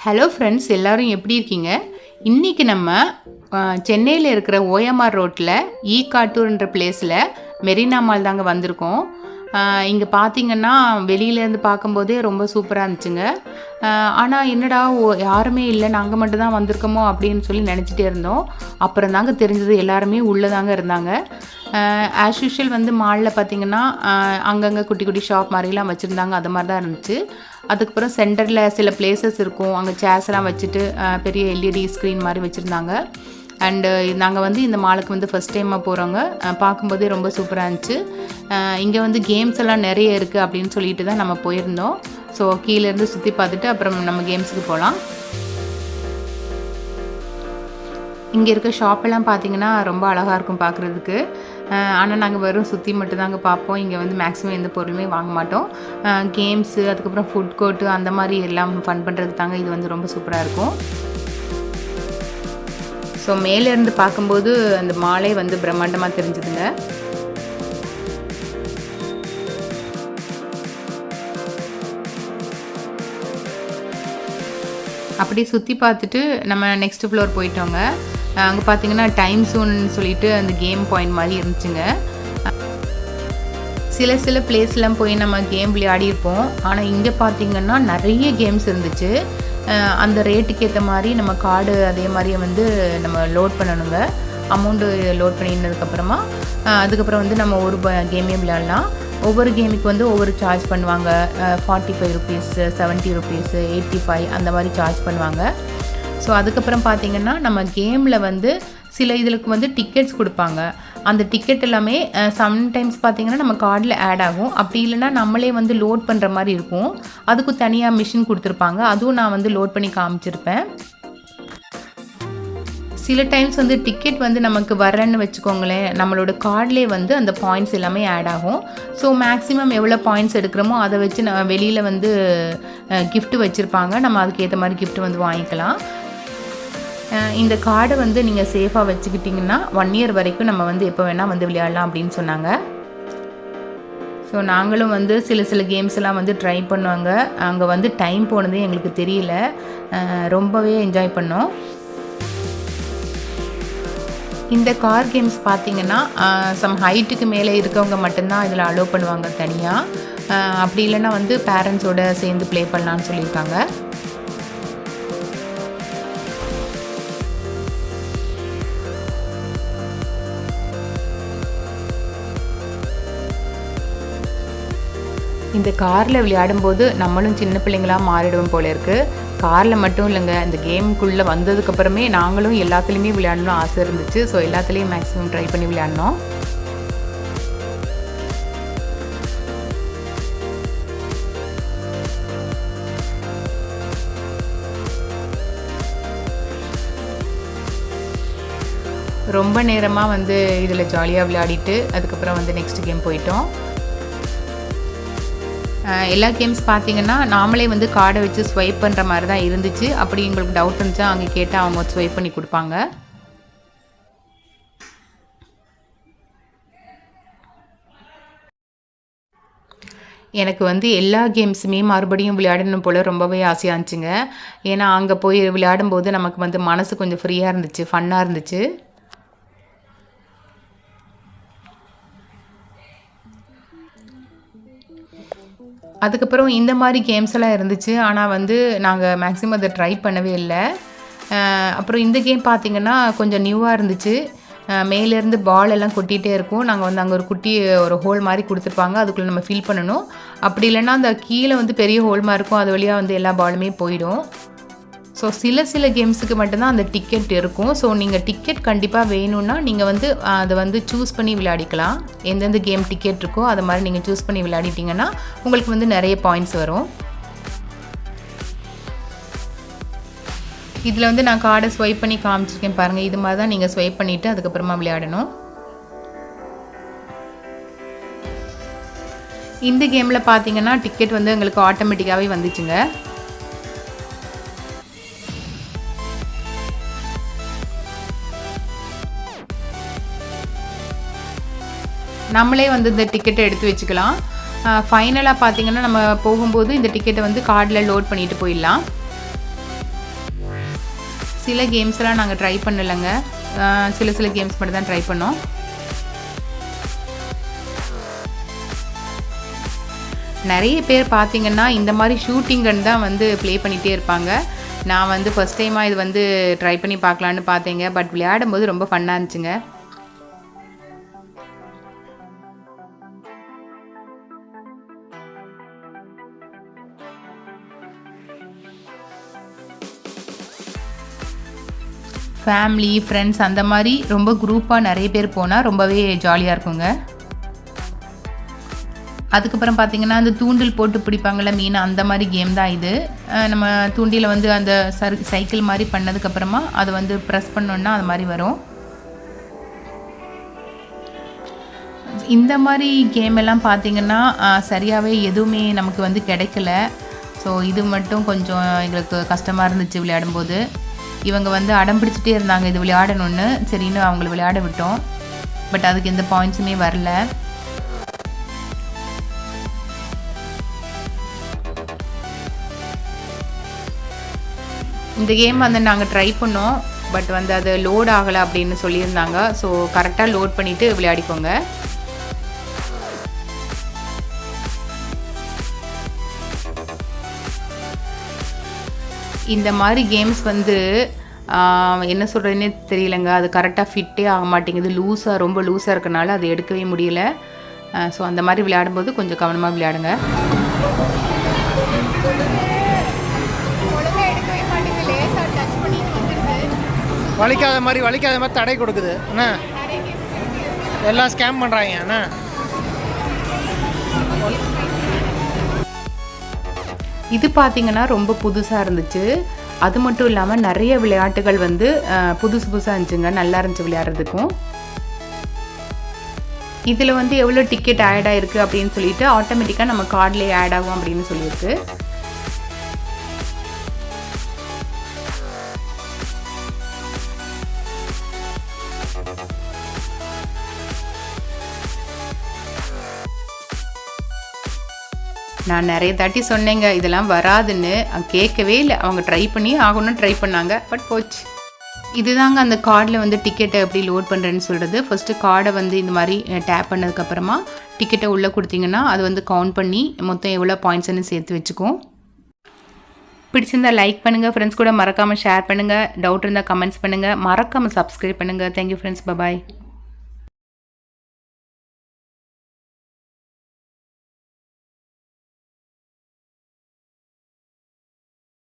Hello friends, எல்லோரும் எப்படி இருக்கீங்க? இன்றைக்கி நம்ம சென்னையில் இருக்கிற ஓஎம்ஆர் ரோட்டில் காட்டூர்ன்ற பிளேஸில் மெரினா மால் தாங்க வந்திருக்கோம். இங்கே பார்த்தீங்கன்னா வெளியிலேருந்து பார்க்கும்போதே ரொம்ப சூப்பராக இருந்துச்சுங்க. ஆனால் என்னடா யாருமே இல்லை, நாங்கள் மட்டும் தான் வந்திருக்கோமோ அப்படின்னு சொல்லி நினச்சிட்டே இருந்தோம். அப்புறம் தாங்க தெரிஞ்சது எல்லாருமே உள்ளே தாங்க இருந்தாங்க. ஆஸ் யூஷுவல் வந்து மாலில் பார்த்திங்கன்னா அங்கங்கே குட்டி குட்டி ஷாப் மாதிரிலாம் வச்சுருந்தாங்க. அது மாதிரி தான் இருந்துச்சு. அதுக்கப்புறம் சென்டரில் சில பிளேசஸ் இருக்கும், அங்கே சேர்ஸ்லாம் வச்சுட்டு பெரிய எல்இடி ஸ்க்ரீன் மாதிரி வச்சுருந்தாங்க. அண்டு நாங்கள் வந்து இந்த மாலுக்கு வந்து ஃபஸ்ட் டைமாக போகிறோங்க. பார்க்கும்போதே ரொம்ப சூப்பராக இருந்துச்சு. இங்கே வந்து கேம்ஸ் எல்லாம் நிறைய இருக்குது அப்படின்னு சொல்லிட்டு தான் நம்ம போயிருந்தோம். ஸோ கீழேருந்து சுற்றி பார்த்துட்டு அப்புறம் நம்ம கேம்ஸுக்கு போகலாம். இங்கே இருக்க ஷாப்பெல்லாம் பார்த்திங்கன்னா ரொம்ப அழகாக இருக்கும் பார்க்குறதுக்கு. ஆனால் நாங்கள் வெறும் சுற்றி மட்டும் தாங்க பார்ப்போம். இங்கே வந்து மேக்ஸிமம் எந்த பொருளுமே வாங்க மாட்டோம். கேம்ஸு, அதுக்கப்புறம் ஃபுட் கோர்ட்டு அந்த மாதிரி எல்லாம் ஃபன் பண்ணுறதுக்கு தாங்க இது வந்து ரொம்ப சூப்பராக இருக்கும். ஸோ மேலேருந்து பார்க்கும்போது அந்த மாலே வந்து பிரம்மாண்டமாக தெரிஞ்சுதுங்க. அப்படியே சுற்றி பார்த்துட்டு நம்ம நெக்ஸ்ட் ஃப்ளோர் போயிட்டோங்க. அங்கே பார்த்தீங்கன்னா டைம் ஜோன்னு சொல்லிட்டு அந்த கேம் பாயிண்ட் மாதிரி இருந்துச்சுங்க. சில பிளேஸ்லாம் போய் நம்ம கேம் விளையாடியிருப்போம். ஆனால் இங்கே பார்த்திங்கன்னா நிறைய கேம்ஸ் இருந்துச்சு. அந்த ரேட்டுக்கு ஏற்ற மாதிரி நம்ம கார்டு அதே மாதிரியே வந்து நம்ம லோட் பண்ணணுங்க. அமௌண்ட்டு லோட் பண்ணினதுக்கப்புறமா அதுக்கப்புறம் வந்து நம்ம ஒரு கேமே விளையாடலாம். ஒவ்வொரு கேமுக்கு வந்து ஒவ்வொரு சார்ஜ் பண்ணுவாங்க. 45 ருபீஸ், 70 ருபீஸ், 85 அந்த மாதிரி சார்ஜ் பண்ணுவாங்க. ஸோ அதுக்கப்புறம் பார்த்திங்கன்னா நம்ம கேமில் வந்து சில இதுக்கு வந்து டிக்கெட்ஸ் கொடுப்பாங்க. அந்த டிக்கெட் எல்லாமே சம்டைம்ஸ் பார்த்திங்கன்னா நம்ம கார்டில் ஆட் ஆகும். அப்படி இல்லைனா நம்மளே வந்து லோட் பண்ணுற மாதிரி இருக்கும். அதுக்கு தனியாக மிஷின் கொடுத்துருப்பாங்க. அதுவும் நான் வந்து லோட் பண்ணி காமிச்சிருப்பேன். சில டைம்ஸ் வந்து டிக்கெட் வந்து நமக்கு வரலன்னு வச்சுக்கோங்களேன், நம்மளோட கார்ட்லேயே வந்து அந்த பாயிண்ட்ஸ் எல்லாமே ஆட் ஆகும். ஸோ மேக்ஸிமம் எவ்வளோ பாயிண்ட்ஸ் எடுக்கிறோமோ அதை வச்சு நம்ம வெளியில் வந்து கிஃப்ட்டு வச்சுருப்பாங்க. நம்ம அதுக்கேற்ற மாதிரி கிஃப்ட்டு வந்து வாங்கிக்கலாம். இந்த கார்டை வந்து நீங்கள் சேஃபாக வச்சுக்கிட்டிங்கன்னா 1 இயர் வரைக்கும் நம்ம வந்து எப்போ வேணால் வந்து விளையாடலாம் அப்படின்னு சொன்னாங்க. ஸோ நாங்களும் வந்து சில கேம்ஸ் எல்லாம் வந்து ட்ரை பண்ணுவாங்க. அங்கே வந்து டைம் போனதே எங்களுக்கு தெரியல. ரொம்பவே என்ஜாய் பண்ணோம். இந்த கார் கேம்ஸ் பார்த்திங்கன்னா சம் ஹைட்டுக்கு மேலே இருக்கவங்க மட்டும்தான் இதில் அலோவ் பண்ணுவாங்க தனியாக. அப்படி இல்லைன்னா வந்து பேரண்ட்ஸோடு சேர்ந்து ப்ளே பண்ணலான்னு சொல்லியிருக்காங்க. இந்த காரில் விளையாடும்போது நம்மளும் சின்ன பிள்ளைங்களாக மாறிடுவோம் போல இருக்குது. காரில் மட்டும் இல்லைங்க, இந்த கேமுக்குள்ளே வந்ததுக்கப்புறமே நாங்களும் எல்லாத்துலேயுமே விளையாடணும் ஆசை இருந்துச்சு. ஸோ எல்லாத்துலேயும் மேக்ஸிமம் ட்ரை பண்ணி விளையாடணும். ரொம்ப நேரமாக வந்து இதில் ஜாலியாக விளையாடிட்டு அதுக்கப்புறம் வந்து நெக்ஸ்ட் கேம் போயிட்டோம். எல்லா கேம்ஸ் பார்த்திங்கன்னா நாமளே வந்து கார்டை வச்சு ஸ்வைப் பண்ணுற மாதிரி தான் இருந்துச்சு. அப்படி உங்களுக்கு டவுட் இருந்துச்சா அங்கே கேட்டால் அவங்க ஸ்வைப் பண்ணி கொடுப்பாங்க. எனக்கு வந்து எல்லா கேம்ஸுமே மறுபடியும் விளையாடணும் போல் ரொம்பவே ஆசையாக இருந்துச்சுங்க. ஏன்னா அங்கே போய் விளையாடும்போது நமக்கு வந்து மனசு கொஞ்சம் ஃப்ரீயாக இருந்துச்சு, ஃபன்னாக இருந்துச்சு. அதுக்கப்புறம் இந்த மாதிரி கேம்ஸ் எல்லாம் இருந்துச்சு. ஆனால் வந்து நாங்கள் மேக்ஸிமம் அதை ட்ரை பண்ணவே இல்லை. அப்புறம் இந்த கேம் பார்த்திங்கன்னா கொஞ்சம் நியூவாக இருந்துச்சு. மேலேருந்து பால் எல்லாம் கொட்டிகிட்டே இருக்கும். நாங்கள் வந்து அங்கே ஒரு குட்டி ஒரு ஹோல் மாதிரி கொடுத்துருப்பாங்க. அதுக்குள்ளே நம்ம ஃபில் பண்ணணும். அப்படி இல்லைன்னா அந்த கீழே வந்து பெரிய ஹோல் மாதிரி இருக்கும். அது வழியாக வந்து எல்லா பாலுமே போயிடும். ஸோ சில கேம்ஸுக்கு மட்டும்தான் அந்த டிக்கெட் இருக்கும். ஸோ நீங்கள் டிக்கெட் கண்டிப்பாக வேணும்னா நீங்கள் வந்து அதை வந்து சூஸ் பண்ணி விளையாடிக்கலாம். எந்தெந்த கேம் டிக்கெட் இருக்கோ அதை மாதிரி நீங்கள் சூஸ் பண்ணி விளையாடிட்டிங்கன்னா உங்களுக்கு வந்து நிறைய பாயிண்ட்ஸ் வரும். இதில் வந்து நான் கார்டை ஸ்வைப் பண்ணி காமிச்சிருக்கேன் பாருங்கள். இது மாதிரி தான் நீங்கள் ஸ்வைப் பண்ணிவிட்டு அதுக்கப்புறமா விளையாடணும். இந்த கேமில் பார்த்தீங்கன்னா டிக்கெட் வந்து எங்களுக்கு ஆட்டோமேட்டிக்காகவே வந்துச்சுங்க. நம்மளே வந்து இந்த டிக்கெட்டை எடுத்து வச்சுக்கலாம். ஃபைனலாக பார்த்திங்கன்னா நம்ம போகும்போது இந்த டிக்கெட்டை வந்து கார்டில் லோட் பண்ணிட்டு போயிடலாம். சில கேம்ஸ்லாம் நாங்கள் ட்ரை பண்ணலைங்க, சில கேம்ஸ் மட்டும் தான் ட்ரை பண்ணோம். நிறைய பேர் பார்த்திங்கன்னா இந்த மாதிரி ஷூட்டிங் கன் தான் வந்து ப்ளே பண்ணிகிட்டே இருப்பாங்க. நான் வந்து ஃபஸ்ட் டைமாக இது வந்து ட்ரை பண்ணி பார்க்கலான்னு பார்த்தேங்க. பட் விளையாடும்போது ரொம்ப ஃபன்னாக இருந்துச்சுங்க. ஃபேமிலி, ஃப்ரெண்ட்ஸ் அந்த மாதிரி ரொம்ப குரூப்பாக நிறைய பேர் போனால் ரொம்பவே ஜாலியாக இருக்குங்க. அதுக்கப்புறம் பார்த்திங்கன்னா அந்த தூண்டில் போட்டு பிடிப்பாங்கள்ல மீன், அந்த மாதிரி கேம் தான் இது. நம்ம தூண்டியில் வந்து அந்த சைக்கிள் மாதிரி பண்ணதுக்கப்புறமா அதை வந்து ப்ரெஸ் பண்ணோன்னா அது மாதிரி வரும். இந்த மாதிரி கேம் எல்லாம் பார்த்திங்கன்னா சரியாகவே எதுவுமே நமக்கு வந்து கிடைக்கல. ஸோ இது மட்டும் கொஞ்சம் எங்களுக்கு கஷ்டமாக இருந்துச்சு விளையாடும்போது. இவங்க வந்து அடம் பிடிச்சிட்டே இருந்தாங்க இது விளையாடணுன்னு. சரின்னு அவங்கள விளையாட விட்டோம். பட் அதுக்கு எந்த பாயிண்ட்ஸுமே வரல. இந்த கேம் வந்து நாங்கள் ட்ரை பண்ணோம். பட் வந்து அது லோட் ஆகலை அப்படின்னு சொல்லியிருந்தாங்க. ஸோ கரெக்டாக லோட் பண்ணிவிட்டு விளையாடிக்கோங்க. இந்த மாதிரி கேம்ஸ் வந்து என்ன சொல்கிறதுனே தெரியலைங்க. அது கரெக்டாக ஃபிட்டே ஆக மாட்டேங்குது. ரொம்ப லூஸாக இருக்கனால அது எடுக்கவே முடியல. ஸோ அந்த மாதிரி விளையாடும்போது கொஞ்சம் கவனமாக விளையாடுங்க. வலிக்காத மாதிரி தடை கொடுக்குது அண்ணா. எல்லாம் ஸ்கேம் பண்ணுறாங்க அண்ணா. இது பார்த்திங்கன்னா ரொம்ப புதுசாக இருந்துச்சு. அது மட்டும் இல்லாமல் நிறைய விளையாட்டுகள் வந்து புதுசாக இருந்துச்சுங்க. நல்லா இருந்துச்சு விளையாடுறதுக்கும். இதில் வந்து எவ்வளோ டிக்கெட் ஆட் ஆகிருக்கு அப்படின்னு சொல்லிட்டு ஆட்டோமேட்டிக்காக நம்ம கார்ட்லேயே ஆட் ஆகும் அப்படின்னு சொல்லியிருக்கு. நான் நிறைய தாட்டி சொன்னேங்க இதெல்லாம் வராதுன்னு. கேட்கவே இல்லை. அவங்க ட்ரை பண்ணாங்க. பட் போச்சு. இதுதாங்க அந்த கார்டில் வந்து டிக்கெட்டை எப்படி லோட் பண்ணுறேன்னு சொல்கிறது. ஃபஸ்ட்டு கார்டை வந்து இந்த மாதிரி டேப் பண்ணதுக்கப்புறமா டிக்கெட்டை உள்ளே கொடுத்தீங்கன்னா அது வந்து கவுண்ட் பண்ணி மொத்தம் எவ்வளோ பாயிண்ட்ஸ்ன்னு சேர்த்து வச்சுக்கும். பிடிச்சிருந்தால் லைக் பண்ணுங்கள். ஃப்ரெண்ட்ஸ் கூட மறக்காமல் ஷேர் பண்ணுங்கள். டவுட் இருந்தால் கமெண்ட்ஸ் பண்ணுங்கள். மறக்காமல் சப்ஸ்கிரைப் பண்ணுங்கள். Thank you friends. பபாய்.